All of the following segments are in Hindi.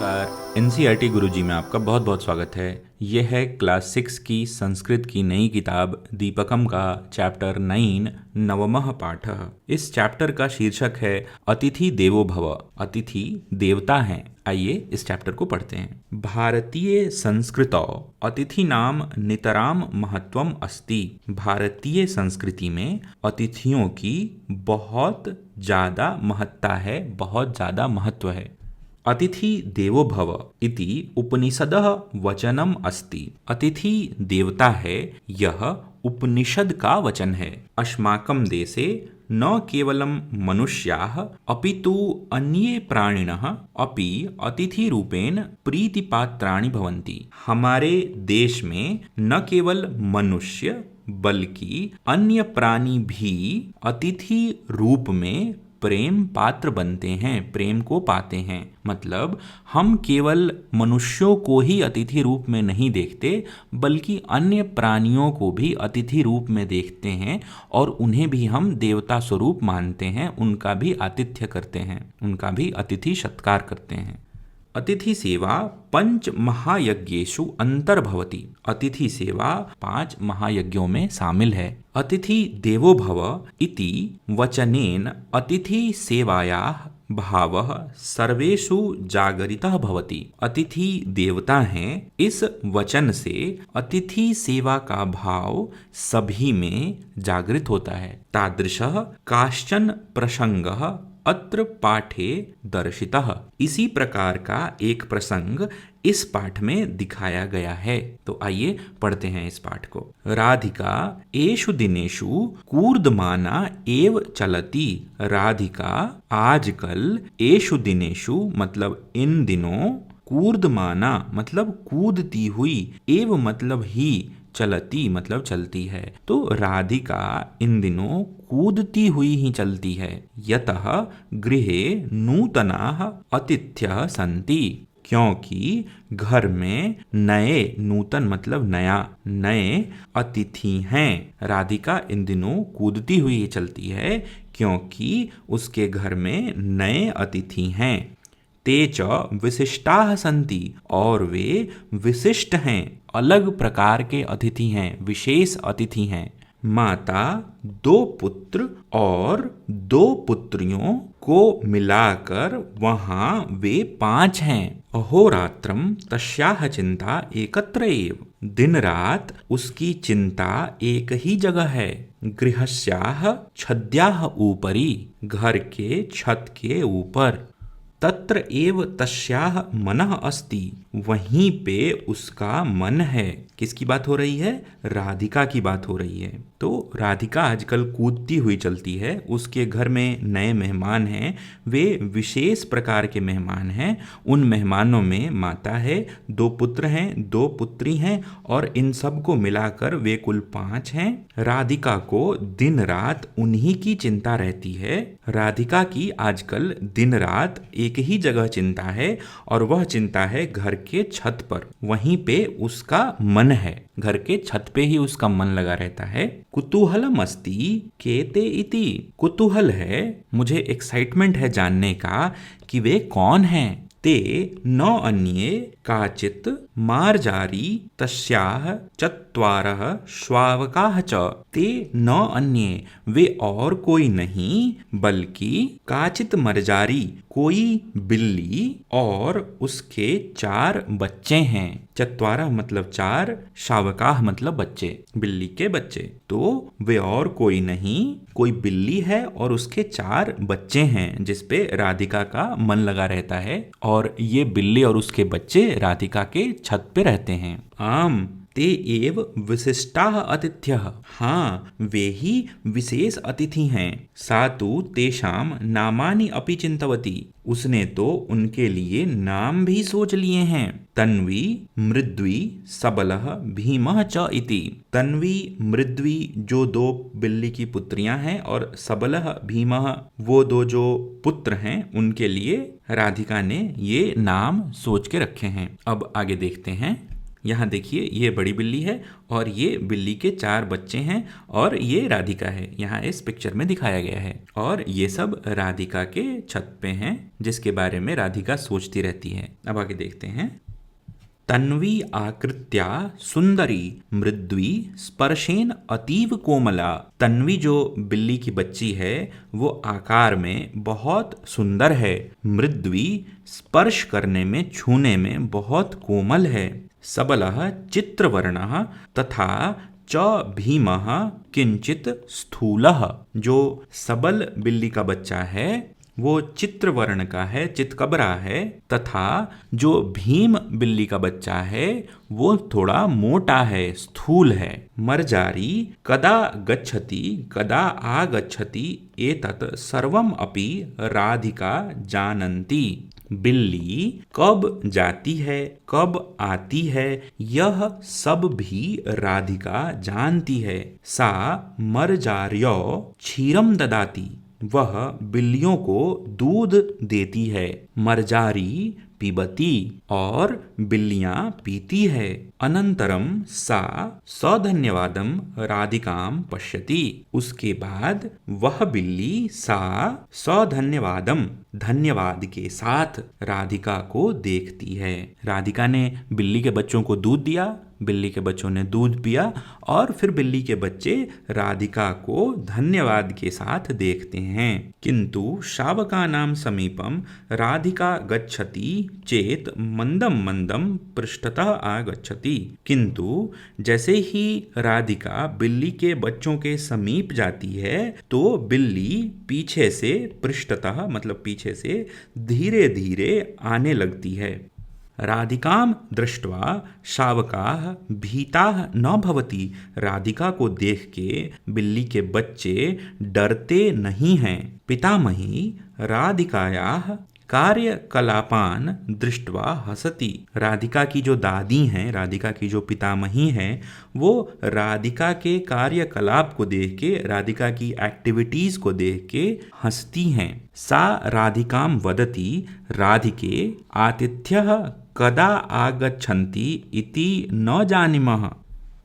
नमस्कार। एनसीईआरटी गुरुजी में आपका बहुत बहुत स्वागत है। यह है क्लास 6 की संस्कृत की नई किताब दीपकम का चैप्टर 9 नवमः पाठः। इस चैप्टर का शीर्षक है अतिथि देवो भव। अतिथि देवता हैं। आइए इस चैप्टर को पढ़ते हैं। भारतीय संस्कृतौ अतिथि नाम नितराम महत्वम अस्ति। भारतीय संस्कृति में अतिथियों की बहुत ज़्यादा महत्ता है, बहुत ज़्यादा महत्व है। अतिथि देवो भव इति उपनिषदः वचनम अस्ति। अतिथि देवता है, यह उपनिषद का वचन है। अस्माकं देशे न केवलं मनुष्याः अपितु अन्ये प्राणिनः अपि अतिथि रूपेण प्रीतिपात्राणि भवन्ति। हमारे देश में न केवल मनुष्य बल्कि अन्य प्राणी भी अतिथि रूप में प्रेम पात्र बनते हैं, प्रेम को पाते हैं। मतलब हम केवल मनुष्यों को ही अतिथि रूप में नहीं देखते, बल्कि अन्य प्राणियों को भी अतिथि रूप में देखते हैं और उन्हें भी हम देवता स्वरूप मानते हैं, उनका भी आतिथ्य करते हैं, उनका भी अतिथि सत्कार करते हैं। अतिथि सेवा पंच महायज्ञेषु अंतर्भवति। अतिथि सेवा 5 महायज्ञों में शामिल है। अतिथि देवो भव इति वचनेन अतिथि सेवायाः भावः सर्वेषु जागरितः भवति। अतिथि देवता हैं, इस वचन से अतिथि सेवा का भाव सभी में जागृत होता है। तादृशः काश्चन प्रसंगः अत्र पाठे दर्शितः। इसी प्रकार का एक प्रसंग इस पाठ में दिखाया गया है। तो आइए पढ़ते हैं इस पाठ को। राधिका एषु दिनेषु कूर्दमाना एव चलति। राधिका आजकल एषु दिनेषु मतलब इन दिनों, कूर्दमाना मतलब कूदती हुई, एव मतलब ही, चलती मतलब चलती है। तो राधिका इन दिनों कूदती हुई ही चलती है। यतः गृहे नूतनाः अतिथ्यः सन्ति। क्योंकि घर में नए, नूतन मतलब नया, नए अतिथि हैं। राधिका इन दिनों कूदती हुई ही चलती है क्योंकि उसके घर में नए अतिथि हैं। ते च विशिष्टाः सन्ति, और वे विशिष्ट हैं, अलग प्रकार के अतिथि हैं, विशेष अतिथि हैं। माता 2 पुत्र और 2 पुत्रियों को मिलाकर वहाँ वे 5 हैं। अहोरात्रम तस्याः चिंता एकत्र एव। दिन रात उसकी चिंता एक ही जगह है। गृहस्याः छद्याः ऊपरी, घर के छत के ऊपर। तत्र एव तस्याः मनः अस्ति, वहीं पे उसका मन है। किसकी बात हो रही है? राधिका की बात हो रही है। तो राधिका आजकल कूदती हुई चलती है। उसके घर में नए मेहमान हैं, वे विशेष प्रकार के मेहमान हैं। उन मेहमानों में माता है, 2 पुत्र हैं, 2 पुत्री हैं, और इन सब को मिलाकर वे कुल 5 हैं। राधिका को दिन रात उन्हीं की चिंता रहती है। राधिका की आजकल दिन रात एक ही जगह चिंता है, और वह चिंता है घर के छत पर। वहीं पे उसका मन है, घर के छत पे ही उसका मन लगा रहता है। कुतूहलम अस्ति केते इति। कुतूहल है, मुझे एक्साइटमेंट है जानने का कि वे कौन हैं। ते न अन्ये काचित् मार्जारी तस्याः 4 श्वावकाः च। ते न अन्ये, वे और कोई नहीं बल्कि काचित् मर्जारी, कोई बिल्ली और उसके 4 बच्चे हैं। 4 मतलब 4, शावकाह मतलब बच्चे, बिल्ली के बच्चे। तो वे और कोई नहीं, कोई बिल्ली है और उसके 4 बच्चे हैं जिस पे राधिका का मन लगा रहता है। और ये बिल्ली और उसके बच्चे राधिका के छत पे रहते हैं। आम ते एव विशिष्टाः अतिथ्यः। हाँ, वे ही विशेष अतिथि हैं। सा तु तेषां नामानि अपि चिंतवती। उसने तो उनके लिए नाम भी सोच लिए हैं। तन्वी, मृद्वी, सबलः, भीमः च इति। तन्वी, मृद्वी जो 2 बिल्ली की पुत्रियां हैं, और सबलः, भीमः वो 2 जो पुत्र हैं, उनके लिए राधिका ने ये नाम सोच के रखे हैं। अब आगे देखते हैं। यहाँ देखिए ये बड़ी बिल्ली है और ये बिल्ली के 4 बच्चे हैं और ये राधिका है, यहाँ इस पिक्चर में दिखाया गया है। और ये सब राधिका के छत पे हैं जिसके बारे में राधिका सोचती रहती है। अब आगे देखते हैं। तन्वी आकृत्या सुंदरी मृद्वी स्पर्शेन अतीव कोमला। तन्वी जो बिल्ली की बच्ची है वो आकार में बहुत सुंदर है, मृद्वी स्पर्श करने में छूने में बहुत कोमल है, सबलः चित्रवर्णः तथा च भीमः किंचित स्थूलः। जो सबल बिल्ली का बच्चा है वो चित्रवर्ण का है, चितकबरा है, तथा जो भीम बिल्ली का बच्चा है वो थोड़ा मोटा है, स्थूल है। मर्जारी कदा गच्छति कदा आगच्छति एतत् सर्वम् अपि राधिका जानन्ति। बिल्ली कब जाती है कब आती है यह सब भी राधिका जानती है। सा मर्जार्यो क्षीरम ददाति, वह बिल्लियों को दूध देती है। मर्जारी पिबती, और बिल्लियां पीती है। अनंतरम सा सधन्यवादम राधिकाम पश्यति, उसके बाद वह बिल्ली सा सधन्यवादम धन्यवाद के साथ राधिका को देखती है। राधिका ने बिल्ली के बच्चों को दूध दिया, बिल्ली के बच्चों ने दूध पिया और फिर बिल्ली के बच्चे राधिका को धन्यवाद के साथ देखते हैं। किंतु शावकानां समीपम राधिका गच्छति चेत मंदम मंदम पृष्ठतः आगच्छति। किंतु जैसे ही राधिका बिल्ली के बच्चों के समीप जाती है तो बिल्ली पीछे से पृष्ठतः मतलब पीछे से धीरे धीरे आने लगती है। राधिकां दृष्ट्वा शावकाः भीताः न भवति, राधिका को देख के बिल्ली के बच्चे डरते नहीं हैं। पितामही राधिकायाः कार्यकलापान दृष्ट्वा हसति, राधिका की जो दादी हैं, राधिका की जो पितामही हैं, वो राधिका के कार्यकलाप को देख के, राधिका की एक्टिविटीज को देख के हंसती हैं। सा राधिकां वदति, राधिके आतिथ्यः कदा आगच्छन्ति इति न जानीमः।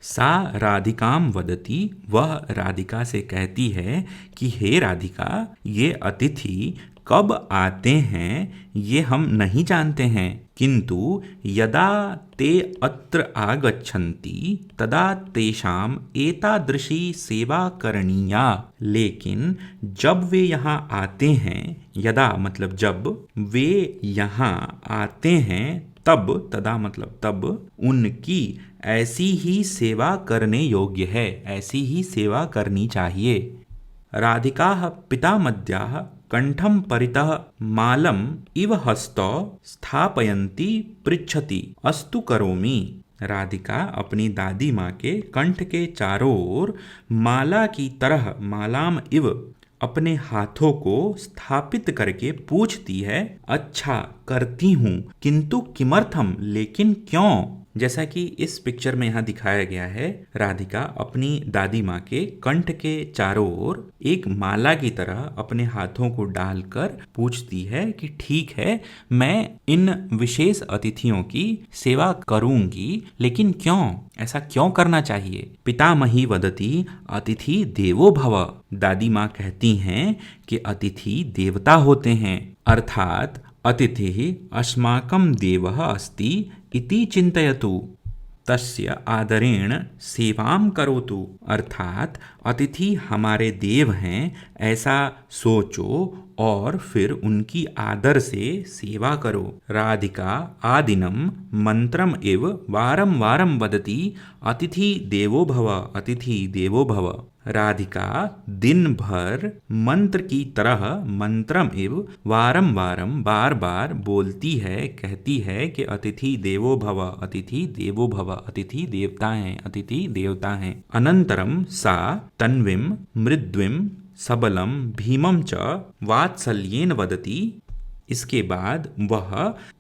सा राधिकां वदति, वह राधिका से कहती है कि हे राधिका, ये अतिथि कब आते हैं ये हम नहीं जानते हैं, किंतु यदा ते अत्र आगच्छन्ति तदा तेषाम एतादृशी सेवा करणीया। लेकिन जब वे यहाँ आते हैं, यदा मतलब जब वे यहाँ आते हैं, तब तदा मतलब तब उनकी ऐसी ही सेवा करने योग्य है, ऐसी ही सेवा करनी चाहिए। राधिकाः पितामद्याः कंठं परितः मालम इव हस्तौ स्थापयन्ती पृच्छति अस्तु करोमि। राधिका अपनी दादी माँ के कंठ के चारों ओर माला की तरह मालाम इव अपने हाथों को स्थापित करके पूछती है, अच्छा करती हूँ, किंतु किमर्थम, लेकिन क्यों। जैसा कि इस पिक्चर में यहाँ दिखाया गया है, राधिका अपनी दादी माँ के कंठ के चारों ओर एक माला की तरह अपने हाथों को डालकर पूछती है कि ठीक है, मैं इन विशेष अतिथियों की सेवा करूंगी, लेकिन क्यों, ऐसा क्यों करना चाहिए। पितामही वदति अतिथि देवो भव, दादी माँ कहती हैं कि अतिथि देवता होते हैं, अर्थात अतिथि अस्माकं देवः अस्ति इति चिन्तयतु, तस्य आदरेण सेवां करोतु, अर्थात अतिथि हमारे देव हैं ऐसा सोचो और फिर उनकी आदर से सेवा करो। राधिका आदिनम मंत्रम एव वारं वारं वदति अतिथि देवो भव, अतिथि देवो भव। राधिका दिन भर मंत्र की तरह मंत्रम एव वारं वारं बार बार बोलती है, कहती है कि अतिथि देवो भव, अतिथि देवो भव, अतिथि देवता हैं, अतिथि देवता हैं। अनंतरम सा तन्वीं मृद्वीं सबलम भीमं च वात्सल्येन वदति, इसके बाद वह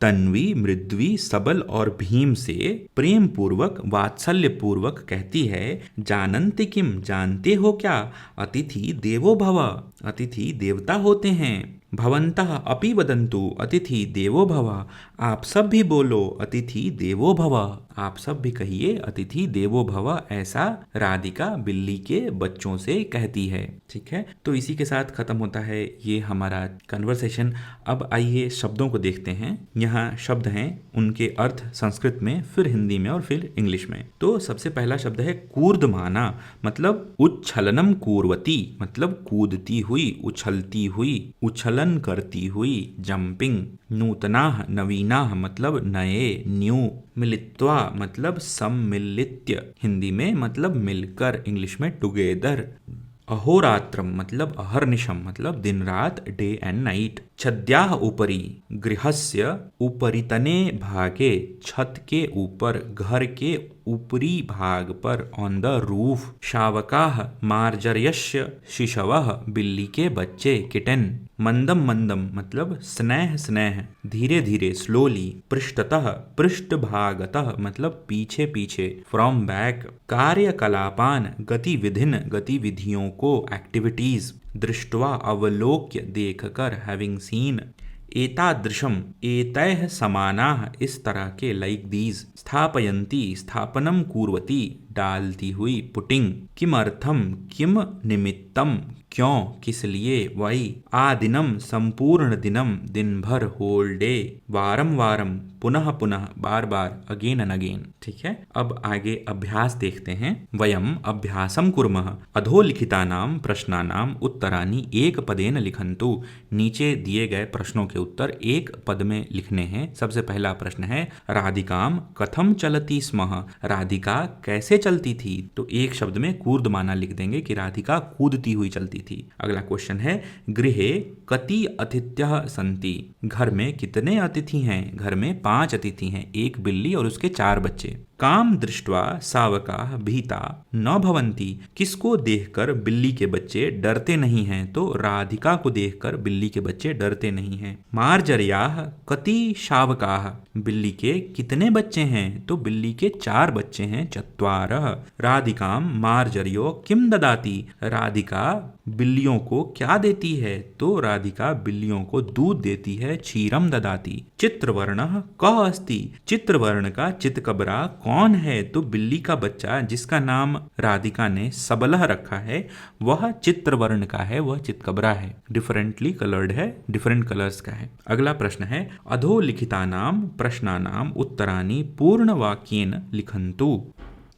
तन्वी मृद्वी सबल और भीम से प्रेम पूर्वक वात्सल्य पूर्वक कहती है, जानन्ति किम, जानते हो क्या, अतिथि देवो भव, अतिथि देवता होते हैं। भवन्तः अपि वदन्तु अतिथि देवो भव। आप सब भी बोलो अतिथि देवो भव। आप सब भी कहिए अतिथि देवो भव, ऐसा राधिका बिल्ली के बच्चों से कहती है। ठीक है, तो इसी के साथ खत्म होता है ये हमारा कन्वर्सेशन। अब आइए शब्दों को देखते हैं। यहाँ शब्द हैं, उनके अर्थ संस्कृत में, फिर हिंदी में और फिर इंग्लिश में। तो सबसे पहला शब्द है कूर्दमाना, मतलब उच्छलनम कूर्वती, मतलब कूदती हुई, उछलती हुई, उछलन करती हुई, जंपिंग। नूतनाः नवीनाः मतलब नए, न्यू। मिलित्वा मतलब सम्मिलित्य, हिंदी में मतलब मिलकर, इंग्लिश में टुगेदर। अहोरात्रम मतलब अहर्निशम, मतलब दिन रात, डे एंड नाइट। छद्याः उपरि गृहस्य उपरितने भागे, छत के ऊपर, घर के ऊपरी भाग पर, ऑन द रूफ। शावकाः मार्जर्यस्य शिशवः बिल्ली के बच्चे, किटन। मंदम मंदम मतलब स्नेह स्नेह, धीरे धीरे, स्लोली। पृष्ठतः पृष्ठभागतः मतलब पीछे पीछे, फ्रॉम बैक। कार्यकलापान गतिविधिन गतिविधियों को, एक्टिविटीज। दृष्ट्वा अवलोक्य देखकर, हैविंग सीन। एतादृशम एतैः समानाः इस तरह के, लाइक दीज। स्थापयन्ती स्थापनम कुर्वती डालती हुई, पुटिंग। किमर्थम किम निमित्तम क्यों किस लिए, वाई। आदिनम संपूर्ण दिनम दिन भर, होल डे। वारम वारम पुनः पुनः, बार बार, अगेन एंड अगेन। ठीक है, अब आगे अभ्यास देखते हैं। वयम अभ्यासम कुर्मः अधोलिखितानां प्रश्नानां उत्तराणि एक पदेन लिखन्तु। नीचे दिए गए प्रश्नों के उत्तर एक पद में लिखने हैं। सबसे पहला प्रश्न है राधिकाम कथम चलती स्मः, राधिका कैसे चलती थी। तो एक शब्द में कूर्दमाना लिख देंगे कि राधिका कूदती हुई चलती थी। अगला क्वेश्चन है गृहे कति अतिथ्यः सन्ति, घर में कितने अतिथि हैं। घर में 5 अतिथि हैं, एक बिल्ली और उसके 4 बच्चे। काम दृष्ट्वा सावकाः भीता न भवन्ति, किसको देखकर बिल्ली के बच्चे डरते नहीं हैं। तो राधिका को देखकर बिल्ली के बच्चे डरते नहीं हैं। मार्जर्याः कति शावकाः, बिल्ली के कितने बच्चे हैं। तो बिल्ली के 4 बच्चे हैं, चत्वारः। राधिकां मार्जर्यो किम ददाति, राधिका बिल्लियों को क्या देती है। तो राधिका बिल्लियों को दूध देती है, क्षीरम ददाति। चित्रवर्णः कः अस्ति, चित्रवर्ण का चितकबरा कौन है। तो बिल्ली का बच्चा जिसका नाम राधिका ने सबलह रखा है, वह चित्रवर्ण का है, वह चितकबरा है, डिफरेंटली कलर्ड है, डिफरेंट कलर्स का है। अगला प्रश्न है अधोलिखितानां प्रश्नानां उत्तराणि पूर्ण वाक्येन लिखन्तु।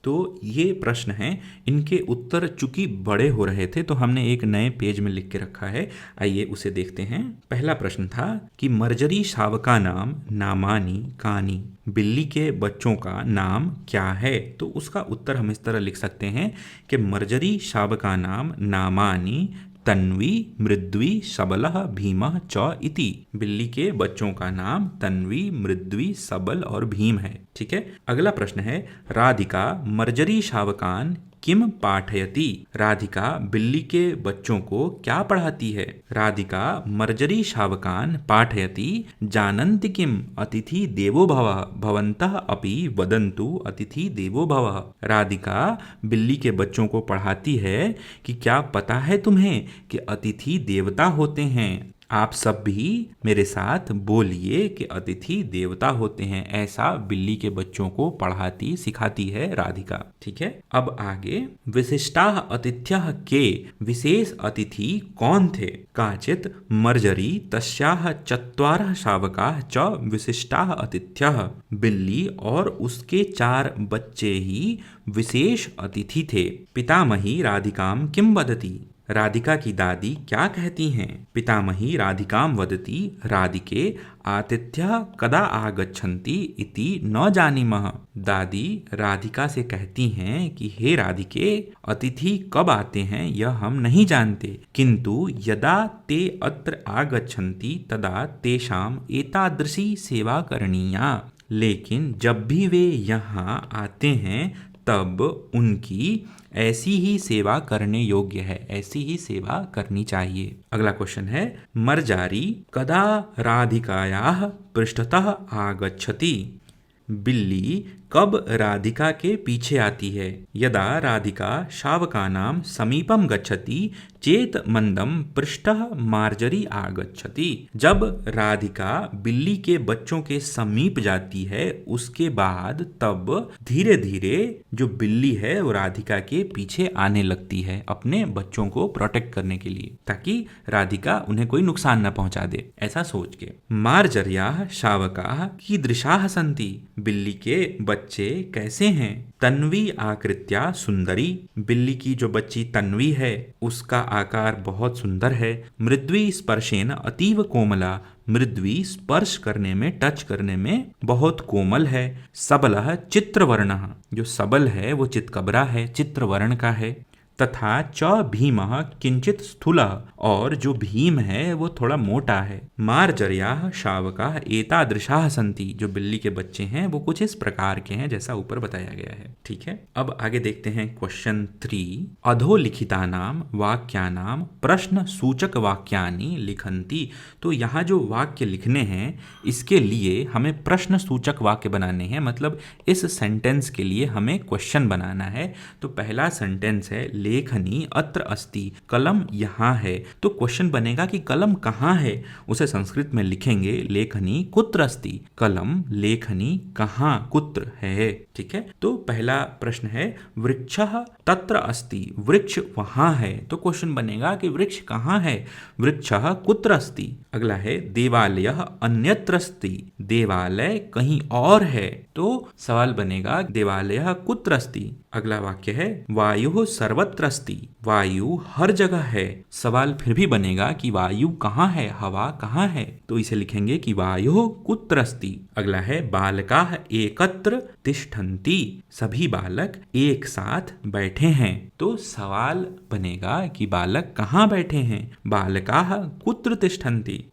तो ये प्रश्न हैं, इनके उत्तर चूंकि बड़े हो रहे थे तो हमने एक नए पेज में लिख के रखा है। आइए उसे देखते हैं। पहला प्रश्न था कि मर्जरी शावका नाम नामानी कानी, बिल्ली के बच्चों का नाम क्या है। तो उसका उत्तर हम इस तरह लिख सकते हैं कि मर्जरी शावका नाम नामानी तन्वी मृद्वी सबलः भीमः च इति, बिल्ली के बच्चों का नाम तन्वी मृद्वी सबल और भीम है। ठीक है, अगला प्रश्न है राधिका मर्जरी शावकान किम पाठयति, राधिका बिल्ली के बच्चों को क्या पढ़ाती है। राधिका मर्जरी शावकान पाठयति जानन्ति किम अतिथि देवो भवः, भवन्तः अपि वदन्तु अतिथि देवो भवः। राधिका बिल्ली के बच्चों को पढ़ाती है कि क्या पता है तुम्हें कि अतिथि देवता होते हैं। आप सब भी मेरे साथ बोलिए कि अतिथि देवता होते हैं। ऐसा बिल्ली के बच्चों को पढ़ाती सिखाती है राधिका। ठीक है, अब आगे विशिष्टाः अतिथ्यः के, विशेष अतिथि कौन थे। काचित् मर्जरी तस्याः चत्वारः शावकाः च विशिष्टाः अतिथ्यः, बिल्ली और उसके 4 बच्चे ही विशेष अतिथि थे। पितामही राधिकां किं वदति, राधिका की दादी क्या कहती हैं। पितामही राधिकां वदति राधिके आतिथ्यः कदा आगच्छन्ति इति न जानीमः, दादी राधिका से कहती हैं कि हे राधिके अतिथि कब आते हैं यह हम नहीं जानते, किंतु यदा ते अत्र आगच्छन्ति तदा तेषाम् एतादृशी सेवा करणीया, लेकिन जब भी वे यहाँ आते हैं तब उनकी ऐसी ही सेवा करने योग्य है, ऐसी ही सेवा करनी चाहिए। अगला क्वेश्चन है मर्जारी कदा राधिकायाः पृष्ठतः आगच्छति, बिल्ली कब राधिका के पीछे आती है। यदा राधिका शावकानां समीपम गच्छति चेत मंदम पृष्ठः मार्जरी आगच्छति। जब राधिका बिल्ली के बच्चों के समीप जाती है उसके बाद तब धीरे धीरे जो बिल्ली है वो राधिका के पीछे आने लगती है अपने बच्चों को प्रोटेक्ट करने के लिए, ताकि राधिका उन्हें कोई नुकसान न पहुंचा दे, ऐसा सोच के। मार्जर्याः शावकाः कीदृशाः सन्ति। बिल्ली के बच्चे कैसे हैं। तन्वी आकृत्या सुंदरी। बिल्ली की जो बच्ची तन्वी है उसका आकार बहुत सुंदर है। मृद्वी स्पर्शेन अतीव कोमला। मृद्वी स्पर्श करने में, टच करने में बहुत कोमल है। सबलः चित्रवर्णः। जो सबल है वो चितकबरा है, चित्रवर्ण का है। तथा च भीमः किंचित स्थूलः। और जो भीम है वो थोड़ा मोटा है। मार्जर्याः शावकाः एतादृशाः सन्ति। जो बिल्ली के बच्चे हैं वो कुछ इस प्रकार के हैं जैसा ऊपर बताया गया है। ठीक है, अब आगे देखते हैं क्वेश्चन 3। अधोलिखितानां वाक्यानां प्रश्न सूचक वाक्यानि लिखन्ति। तो यहाँ जो वाक्य लिखने हैं इसके लिए हमें प्रश्न सूचक वाक्य बनाने हैं, मतलब इस सेंटेंस के लिए हमें क्वेश्चन बनाना है। तो पहला सेंटेंस है लेखनी अत्र अस्ति। कलम यहाँ है, तो क्वेश्चन बनेगा कि कलम कहाँ है। उसे संस्कृत में लिखेंगे लेखनी कुत्र अस्ति। कलम, लेखनी कहाँ, कुत्र है। ठीक है, तो पहला प्रश्न है वृक्षः तत्र अस्ति। वृक्ष वहाँ है, तो क्वेश्चन बनेगा कि वृक्ष कहाँ है, वृक्षः कुत्र अस्ति। अगला है देवालयः अन्यत्र अस्ति। देवालय कहीं और है, तो सवाल बनेगा देवालयः कुत्र अस्ति। अगला वाक्य है वायुः सर्वत्र अस्ति। वायु हर जगह है। सवाल फिर भी बनेगा कि वायु कहाँ है, हवा कहाँ है, तो इसे लिखेंगे कि वायुः कुत्र अस्ति। अगला है बालकाः एकत्र तिष्ठन्ति। सभी बालक एक साथ बैठे हैं, तो सवाल बनेगा कि बालक कहाँ बैठे हैं, बालकाः कुत्र तिष्ठन्ति।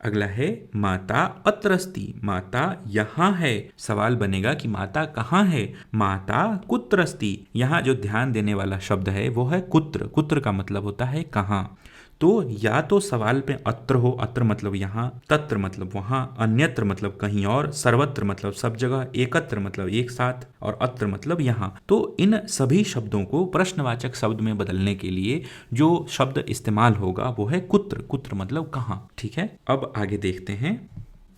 अगला है माता अत्र अस्ति। माता यहाँ है। सवाल बनेगा कि माता कहाँ है, माता कुत्र अस्ति। यहाँ जो ध्यान देने वाला शब्द है वो है कुत्र। कुत्र का मतलब होता है कहाँ। तो या तो सवाल पे अत्र हो, अत्र मतलब यहाँ, तत्र मतलब वहाँ, अन्यत्र मतलब कहीं और, सर्वत्र मतलब सब जगह, एकत्र मतलब एक साथ, और अत्र मतलब यहाँ। तो इन सभी शब्दों को प्रश्नवाचक शब्द में बदलने के लिए जो शब्द इस्तेमाल होगा वो है कुत्र। कुत्र मतलब कहाँ। ठीक है, अब आगे देखते हैं।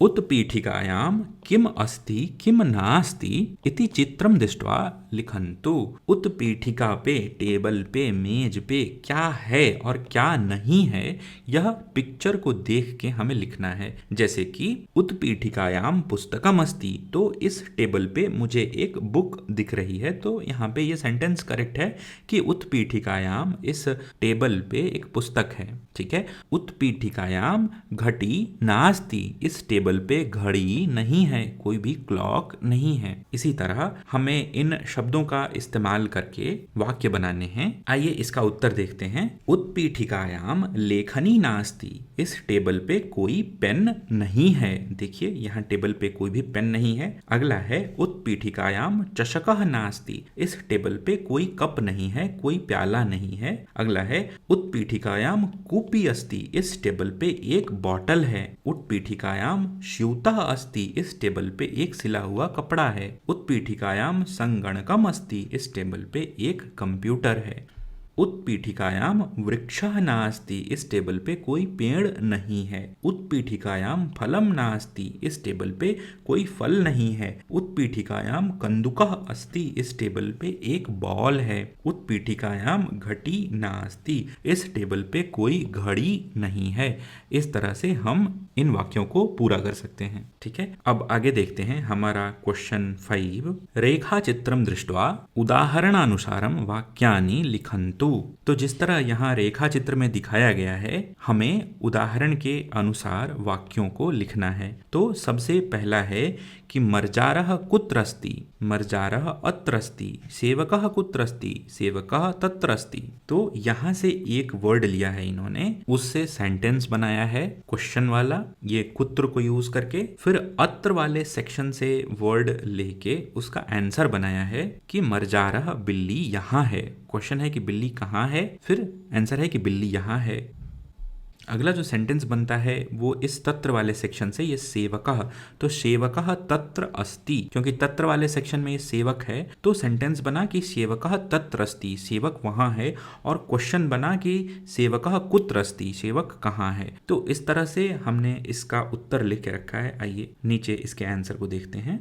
उत्पीठिकायां किम अस्ति किम नास्ति इति चित्रम दृष्ट्वा लिखन्तु। उत्पीठिका पे, टेबल पे, मेज पे क्या है और क्या नहीं है यह पिक्चर को देख के हमें लिखना है। जैसे कि उत्पीठिकायां पुस्तकम अस्ति, तो इस टेबल पे मुझे एक बुक दिख रही है। तो यहाँ पे ये सेंटेंस करेक्ट है कि उत्पीठिकायां, इस टेबल पे एक पुस्तक है। ठीक है, उत्पीठिकायां घटी नास्ति, इस टेबल पे घड़ी नहीं है, कोई भी क्लॉक नहीं है। इसी तरह हमें इन शब्दों का इस्तेमाल करके वाक्य बनाने हैं। आइए इसका उत्तर देखते हैं। उत्पीठिकायाम लेखनी नास्ति, इस टेबल पे कोई पेन नहीं है। देखिए यहाँ टेबल पे कोई भी पेन नहीं है। अगला है उत्पीठिकायाम चषकः नास्ति, इस टेबल पे कोई कप नहीं है, कोई प्याला नहीं है। अगला है उत्पीठिकायाम कूपी अस्ति, इस टेबल पे एक बॉटल है। उत्पीठिकायाम स्यूतः अस्ति, इस टेबल पे एक सिला हुआ कपड़ा है। उत्पीठिकायाम संगणकम अस्ति, इस टेबल पे एक कंप्यूटर है। उत्पीठिकायाम वृक्षः नास्ति, इस टेबल पे कोई पेड़ नहीं है। उत्पीठिकायाम फलम नास्ति, इस टेबल पे कोई फल नहीं है। उत्पीठिकायाम कन्दुकः अस्ति, इस टेबल पे एक बॉल है। उत्पीठिकायाम घटी नास्ति, इस टेबल पे कोई घड़ी नहीं है। इस तरह से हम इन वाक्यों को पूरा कर सकते हैं। ठीक है, अब आगे देखते हैं हमारा क्वेश्चन 5। रेखा चित्रम दृष्ट्वा उदाहरणानुसारम वाक्यानि लिखन्तु। तो जिस तरह यहाँ रेखा चित्र में दिखाया गया है हमें उदाहरण के अनुसार वाक्यों को लिखना है। तो सबसे पहला है कि मर्जारः कुत्र अस्ति, मर्जारः अत्र अस्ति, सेवकः कुत्र अस्ति, सेवकः तत्र अस्ति। तो यहाँ से एक वर्ड लिया है इन्होंने, उससे सेंटेंस बनाया है क्वेश्चन वाला, ये कुत्र को यूज करके। फिर अत्र वाले सेक्शन से वर्ड लेके उसका आंसर बनाया है कि मर्जारः, बिल्ली यहाँ है। क्वेश्चन है कि बिल्ली कहाँ है, फिर आंसर है कि बिल्ली यहाँ है। अगला जो सेंटेंस बनता है वो इस तत्र वाले सेक्शन से, ये सेवकः, तो सेवकः तत्र अस्ति, क्योंकि तत्र वाले सेक्शन में ये सेवक है तो सेंटेंस बना कि सेवकः तत्र अस्ति, सेवक वहां है, और क्वेश्चन बना कि सेवकः कुत्र अस्ति, सेवक कहाँ है। तो इस तरह से हमने इसका उत्तर लिख के रखा है। आइए नीचे इसके आंसर को देखते हैं।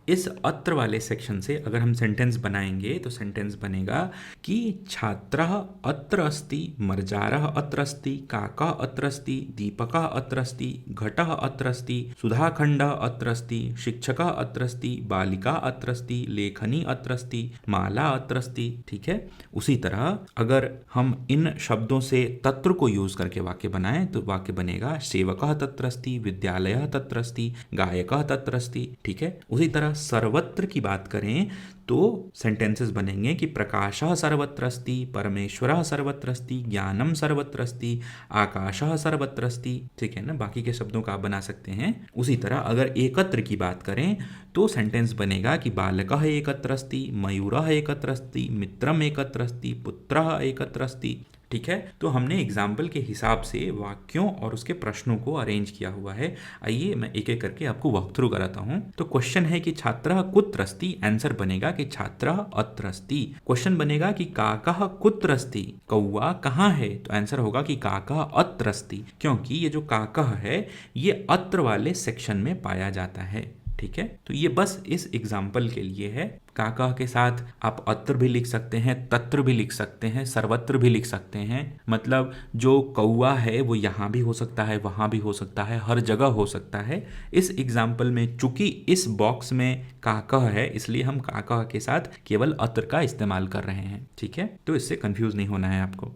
इस अत्र वाले सेक्शन से अगर हम सेंटेंस बनाएंगे तो सेंटेंस बनेगा कि छात्रः अत्र अस्ति, मर्जारः अत्र अस्ति, काकः अत्र अस्ति, दीपकः अत्र अस्ति, घटः अत्र अस्ति, सुधाखण्डः अत्र अस्ति, शिक्षकः अत्र अस्ति, बालिका अत्र अस्ति, लेखनी अत्र अस्ति, माला अत्र अस्ति। ठीक है, उसी तरह अगर हम इन शब्दों से तत्र को यूज करके वाक्य बनाएं तो वाक्य बनेगा सेवकः तत्र अस्ति, विद्यालयः तत्र अस्ति, गायकः तत्र अस्ति। ठीक है, उसी तरह सर्वत्र की बात करें तो सेंटेंसेस बनेंगे कि प्रकाशः सर्वत्र अस्ति, परमेश्वरः सर्वत्र अस्ति, ज्ञानम सर्वत्र अस्ति, आकाशः सर्वत्र अस्ति। ठीक है ना, बाकी के शब्दों का आप बना सकते हैं। उसी तरह अगर एकत्र की बात करें तो सेंटेंस बनेगा कि बालकः एकत्र अस्ति, मयूरः एकत्र अस्ति, मित्रम एकत्र अस्ति, पुत्रः एकत्र अस्ति। ठीक है, तो हमने एग्जाम्पल के हिसाब से वाक्यों और उसके प्रश्नों को अरेंज किया हुआ है। आइए मैं एक एक करके आपको वॉक थ्रू कराता हूँ। तो क्वेश्चन है कि छात्रः कुत्र अस्ति, आंसर बनेगा कि छात्रः अत्र अस्ति। क्वेश्चन बनेगा कि काकः कुत्र अस्ति, कौवा कहाँ है, तो आंसर होगा कि काकः अत्र अस्ति, क्योंकि ये जो काकः है ये अत्र वाले सेक्शन में पाया जाता है। ठीक है, तो ये बस इस एग्जाम्पल के लिए है। काका के साथ आप अत्र भी लिख सकते हैं, तत्र भी लिख सकते हैं, सर्वत्र भी लिख सकते हैं। मतलब जो कौवा है वो यहाँ भी हो सकता है, वहाँ भी हो सकता है, हर जगह हो सकता है। इस एग्जाम्पल में चूंकि इस बॉक्स में काका है इसलिए हम काका के साथ केवल अत्र का इस्तेमाल कर रहे हैं। ठीक है, तो इससे कंफ्यूज नहीं होना है आपको।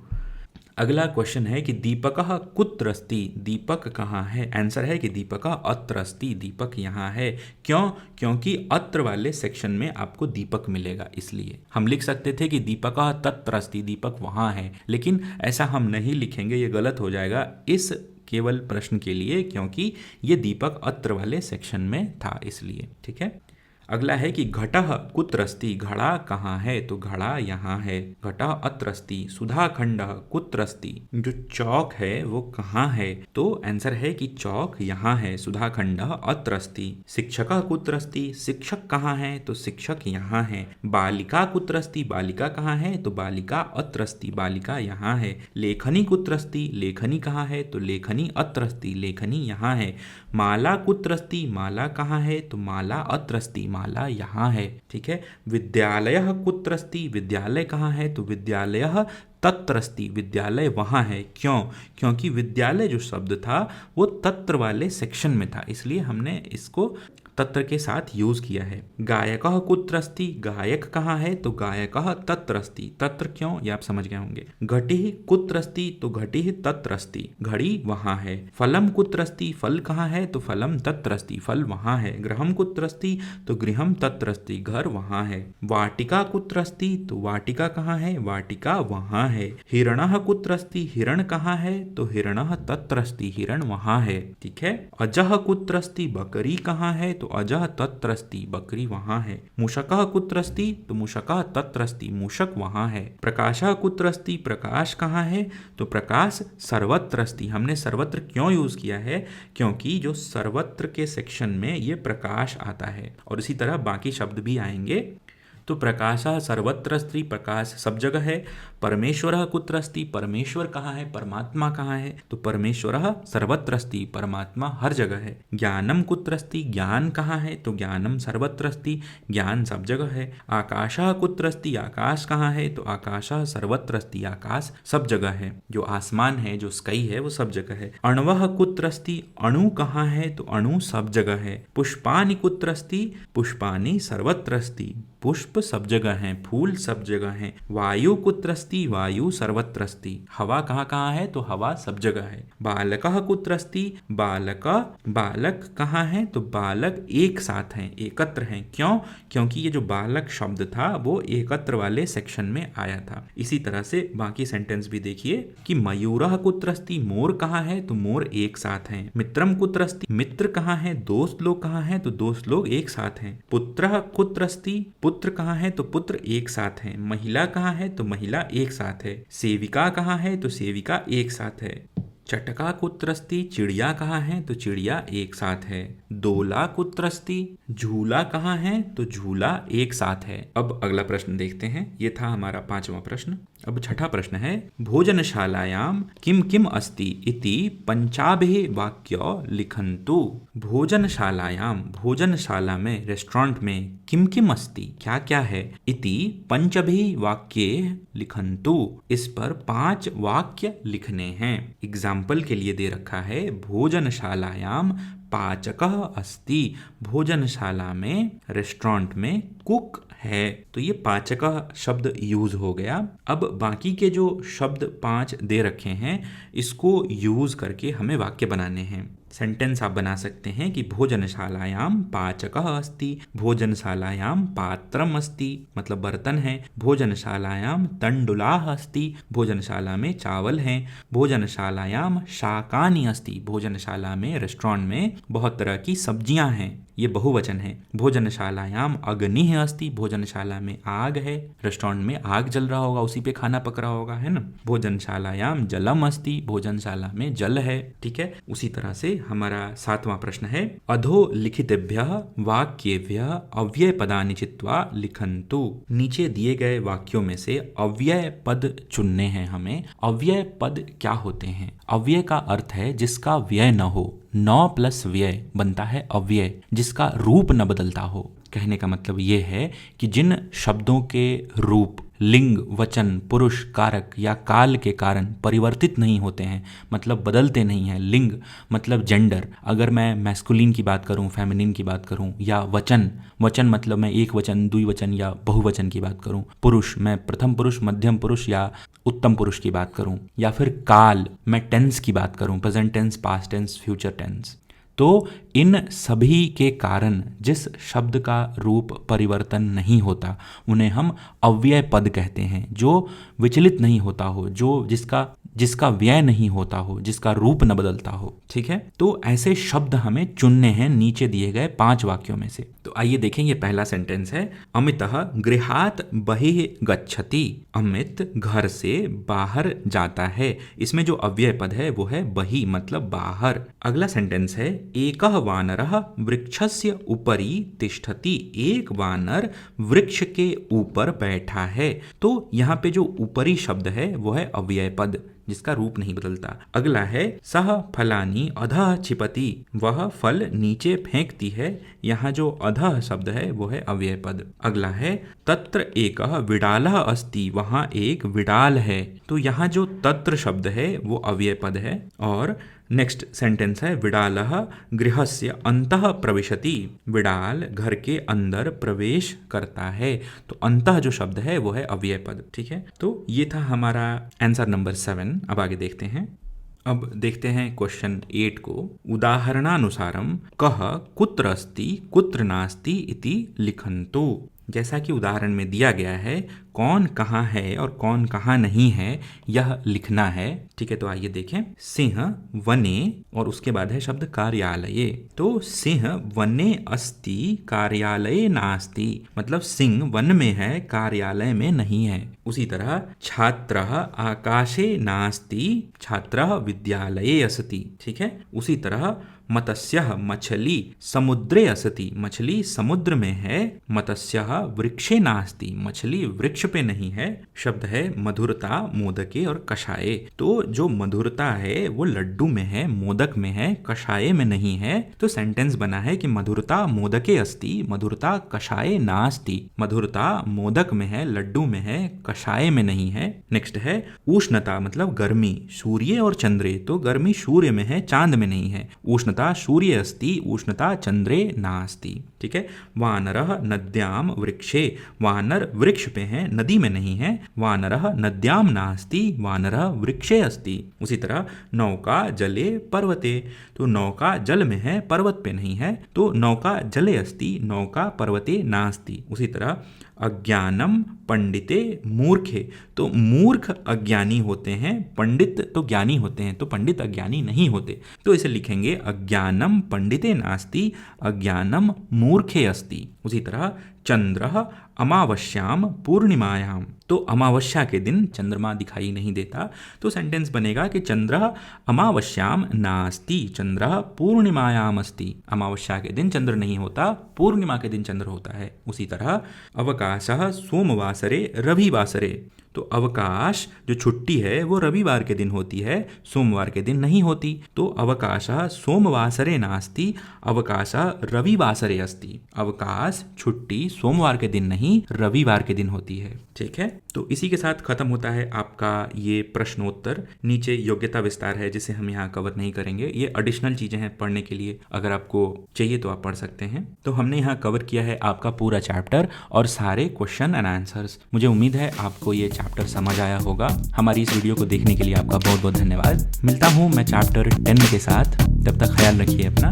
अगला क्वेश्चन है कि दीपकः कुत्र अस्ति, दीपक कहाँ है, आंसर है कि दीपकः अत्र अस्ति, दीपक यहाँ है। क्यों, क्योंकि अत्र वाले सेक्शन में आपको दीपक मिलेगा, इसलिए हम लिख सकते थे कि दीपकः तत्र अस्ति, दीपक वहाँ है, लेकिन ऐसा हम नहीं लिखेंगे, ये गलत हो जाएगा इस केवल प्रश्न के लिए, क्योंकि ये दीपक अत्र वाले सेक्शन में था इसलिए। ठीक है, अगला है कि घटः कुत्र अस्ति, घड़ा कहाँ है, तो घड़ा यहाँ है, घटः अत्र अस्ति। सुधाखण्डः कुत्र अस्ति, जो चौक है वो कहाँ है, तो आंसर है कि चौक यहाँ है, सुधाखण्डः अत्र अस्ति। शिक्षकः कुत्र अस्ति, शिक्षक कहाँ है, तो शिक्षक यहाँ है। बालिका कुत्र अस्ति, बालिका कहाँ है, तो बालिका अत्र अस्ति, बालिका यहाँ है। लेखनी कुत्र अस्ति, लेखनी कहाँ है, तो लेखनी अत्र अस्ति, लेखनी यहाँ है। माला कुत्र अस्ति, माला कहाँ है, तो माला अत्र अस्ति, माला यहाँ है। ठीक है, विद्यालयः कुत्र अस्ति, विद्यालय कहाँ है, तो विद्यालयः तत्र अस्ति, विद्यालय वहाँ है। क्यों, क्योंकि विद्यालय जो शब्द था वो तत्र वाले सेक्शन में था, इसलिए हमने इसको तत्र के साथ यूज किया है। गायकः कुत्र अस्ति, गायक कहाँ है, तो गायकः तत्र अस्ति, तत्र क्यों ये आप समझ गए होंगे। घटिः कुत्र अस्ति, तो घटिः तत्र अस्ति, घड़ी वहाँ है। फलम कुत्र अस्ति, फल कहाँ है, तो फलम तत्र अस्ति, फल वहाँ है। गृहम कुत्र अस्ति, तो गृहम तत्र अस्ति, घर वहाँ है। वाटिका कुत्र अस्ति, तो वाटिका कहाँ है, वाटिका वहाँ है। हिरणः कुत्र अस्ति, हिरण कहाँ है, तो हिरणः तत्र अस्ति, हिरण वहाँ है। ठीक है, अजः कुत्र अस्ति, बकरी कहाँ है, तो अजः तत्र अस्ति, बकरी वहाँ है। मूषकः कुत्र अस्ति, तो मूषकः तत्र अस्ति, मूषक वहाँ है। प्रकाशः कुत्र अस्ति, प्रकाश कहाँ है, तो प्रकाश सर्वत्र अस्ति। हमने सर्वत्र क्यों यूज किया है, क्योंकि जो सर्वत्र के सेक्शन में ये प्रकाश आता है, और इसी तरह बाकी शब्द भी आएंगे। तो प्रकाशः सर्वत्र अस्ति, प्रकाश सब जगह है। परमेश्वरः कुत्र अस्ति, परमेश्वर कहाँ है, परमात्मा कहाँ है, तो परमेश्वरः सर्वत्र अस्ति, परमात्मा हर जगह है। ज्ञानम कुत्र अस्ति, ज्ञान कहाँ है, तो ज्ञानम सर्वत्र अस्ति, ज्ञान सब जगह है। आकाशः कुत्र अस्ति, आकाश कहाँ है, तो आकाशः सर्वत्र अस्ति, आकाश सब जगह है। जो आसमान है, जो स्काई है, वो सब जगह है। अण्वः कुत्र अस्ति, अणु कहाँ है, तो अणु सब जगह है। पुष्पाणि कुत्र अस्ति, पुष्पाणि सर्वत्र अस्ति, पुष्प सब जगह हैं, फूल सब जगह हैं। वायु कुत्र अस्ति, वायु सर्वत्र अस्ति, हवा कहाँ कहाँ है, तो हवा सब जगह है। बालकः कुत्र अस्ति, बालक कहाँ है, तो बालक एक साथ हैं, एकत्र हैं। क्यों, क्योंकि ये जो बालक शब्द था वो एकत्र वाले सेक्शन में आया था। इसी तरह से बाकी सेंटेंस भी देखिए कि मयूरः कुत्र अस्ति, मोर कहाँ है, तो मोर एक साथ हैं। मित्रम कुत्र अस्ति, मित्र कहाँ है, दोस्त लोग कहाँ है, तो दोस्त लोग एक साथ हैं। पुत्रः कुत्र अस्ति, पुत्र कहाँ है, तो पुत्र एक साथ हैं। महिला कहाँ है, तो महिला एक साथ है। सेविका कहाँ है, तो सेविका एक साथ है। चटका कुत्रस्ती, चिड़िया कहाँ है? तो चिड़िया एक साथ है। दोला कुत्रस्ती, झूला कहाँ है? तो झूला एक साथ है। अब अगला प्रश्न देखते हैं। ये था हमारा 5वां प्रश्न। अब छठा प्रश्न है, भोजनशालायाम किम किम अस्ति इति पंचाभिः वाक्य लिखन्तु। भोजनशालायाम, भोजनशाला में, रेस्टोरेंट में, किम किम अस्ति, क्या क्या है, इति पंचभिः वाक्ये लिखन्तु, इस पर 5 वाक्य लिखने हैं। एग्जाम्पल के लिए दे रखा है, भोजनशालायाम पाचकः अस्ति, भोजनशाला में, रेस्टोरेंट में कुक है। तो ये पाचकः शब्द यूज हो गया। अब बाकी के जो शब्द 5 दे रखे हैं, इसको यूज करके हमें वाक्य बनाने हैं। सेंटेंस आप बना सकते हैं कि भोजनशालायाम पाचकः अस्ति, भोजनशालायाम पात्रम अस्ति, मतलब बर्तन है। भोजनशालायाम तंडुलाः अस्ति, भोजनशाला में चावल हैं। भोजनशालायाम शाकानि अस्ति, भोजनशाला में, रेस्टोरेंट में बहुत तरह की सब्जियां हैं, ये बहुवचन है। भोजनशालायाम अग्निः अस्ति, भोजनशाला में आग है, रेस्टोरेंट में आग जल रहा होगा, उसी पे खाना पक रहा होगा, है ना। भोजनशालायाम जलम अस्ति, भोजनशाला में जल है, ठीक है। उसी तरह से हमारा 7वां प्रश्न है, अधो लिखितेभ्यः वाक्येभ्यः अव्यय पदानि चित्वा लिखन्तु। नीचे दिए गए वाक्यों में से अव्यय पद चुनने हैं हमें। अव्यय पद क्या होते हैं? अव्यय का अर्थ है जिसका व्यय न हो। 9 + व्यय बनता है अव्यय, जिसका रूप न बदलता हो। कहने का मतलब ये है कि जिन शब्दों के रूप लिंग, वचन, पुरुष, कारक या काल के कारण परिवर्तित नहीं होते हैं, मतलब बदलते नहीं हैं। लिंग मतलब जेंडर, अगर मैं मैस्कुलिन की बात करूं, फेमिनिन की बात करूं, या वचन मतलब मैं एक वचन, द्विवचन या बहुवचन की बात करूं। पुरुष, मैं प्रथम पुरुष, मध्यम पुरुष या उत्तम पुरुष की बात करूं, या फिर काल, मैं टेंस की बात करूं, present tense, past tense, future tense. तो इन सभी के कारण जिस शब्द का रूप परिवर्तन नहीं होता, उन्हें हम अव्यय पद कहते हैं। जो विचलित नहीं होता हो, जो जिसका व्यय नहीं होता हो, जिसका रूप न बदलता हो, ठीक है। तो ऐसे शब्द हमें चुनने हैं नीचे दिए गए 5 वाक्यों में से। तो आइए देखें, ये पहला सेंटेंस है, अमितः गृहात् बहिः गच्छति। अमित घर से बाहर जाता है। इसमें जो अव्यय पद है वो है बहि, मतलब बाहर। अगला सेंटेंस है, एकः वानरः वृक्षस्य उपरि तिष्ठति। एक वानर वृक्ष के ऊपर बैठा है। तो यहाँ पे जो ऊपरी शब्द है वो है अव्यय पद, जिसका रूप नहीं बदलता। अगला है, सह फलानि अधः क्षिपति। वह फल नीचे फेंकती है। यहाँ जो अधः शब्द है वो है अव्यय पद। अगला है, तत्र एकः विडालः अस्ति। वहाँ एक विडाल है। तो यहाँ जो तत्र शब्द है वो अव्यय पद है। और नेक्स्ट सेंटेंस है, विडालः गृहस्य अन्तः प्रविशति। विडाल घर के अंदर प्रवेश करता है। तो अंतः जो शब्द है वो है अव्यय पद, ठीक है। तो ये था हमारा आंसर नंबर 7। अब आगे देखते हैं। अब देखते हैं क्वेश्चन 8 को। उदाहरणानुसारम कः कुत्र अस्ति कुत्र नास्ति इति लिखन्तु। जैसा कि उदाहरण में दिया गया है, कौन कहाँ है और कौन कहाँ नहीं है, यह लिखना है, ठीक है। तो आइए देखें, सिंह वने, और उसके बाद है शब्द कार्यालये। तो सिंह वने अस्ति कार्यालये नास्ति, मतलब सिंह वन में है, कार्यालय में नहीं है। उसी तरह छात्रः आकाशे नास्ति, छात्रः विद्यालये असति, ठीक है। उसी तरह मत्स्यः मछली समुद्रे असति, मछली समुद्र में है। मत्स्यः वृक्षे नास्ति, मछली वृक्ष पे नहीं है। शब्द है मधुरता मोदके और कषाये। तो जो मधुरता है वो लड्डू में है, मोदक में है, कषाये में नहीं है। तो सेंटेंस बना है कि मधुरता मोदके अस्ति, मधुरता कषाये नास्ति। मधुरता मोदक में है, लड्डू में है, कषाये में नहीं है। नेक्स्ट है उष्णता, मतलब गर्मी, सूर्य और चंद्रे। तो गर्मी सूर्य में है, चांद में नहीं है। उष्णता सूर्य अस्ति, उष्णता चंद्रे नास्ति, ठीक है। वानरः नद्याम वृक्षे, वानर वृक्ष पे है, नदी में नहीं है। वानरः नद्याम नास्ति, वानरः वृक्षे अस्ति। उसी तरह नौका जले पर्वते, तो नौका जल में है, पर्वत पे नहीं है। तो नौका जले अस्ति, नौका पर्वते नास्ति। उसी तरह अज्ञानम पंडिते मूर्खे, तो मूर्ख अज्ञानी होते हैं, पंडित तो ज्ञानी होते हैं, तो पंडित अज्ञानी नहीं होते। तो इसे लिखेंगे अज्ञानम पंडिते नास्ति, अज्ञानम मूर्खे अस्ति। उसी तरह चंद्रः अमावस्याम पूर्णिमायाम। तो अमावस्या के दिन चंद्रमा दिखाई नहीं देता, तो सेंटेंस बनेगा कि चंद्र अमावस्याम नास्ति, चंद्र पूर्णिमायाम अस्ति। अमावस्या के दिन चंद्र नहीं होता, पूर्णिमा के दिन चंद्र होता है। उसी तरह अवकाशः सोमवासरे रविवासरे, तो अवकाश जो छुट्टी है वो रविवार के दिन होती है, सोमवार के दिन नहीं होती। तो अवकाशः सोमवासरे नास्ति, अवकाशः रविवासरे अस्ति। अवकाश छुट्टी सोमवार के दिन नहीं, रविवार के दिन होती है। ठीक है, तो इसी के साथ खत्म होता है आपका ये प्रश्नोत्तर। नीचे योग्यता विस्तार है जिसे हम यहाँ कवर नहीं करेंगे, ये एडिशनल चीजें हैं पढ़ने के लिए, अगर आपको चाहिए तो आप पढ़ सकते हैं। तो हमने यहाँ कवर किया है आपका पूरा चैप्टर और सारे क्वेश्चन एंड आंसर्स। मुझे उम्मीद है आपको ये चैप्टर समझ आया होगा। हमारी इस वीडियो को देखने के लिए आपका बहुत बहुत धन्यवाद। मिलता हूँ मैं चैप्टर 10 के साथ, तब तक ख्याल रखिए अपना।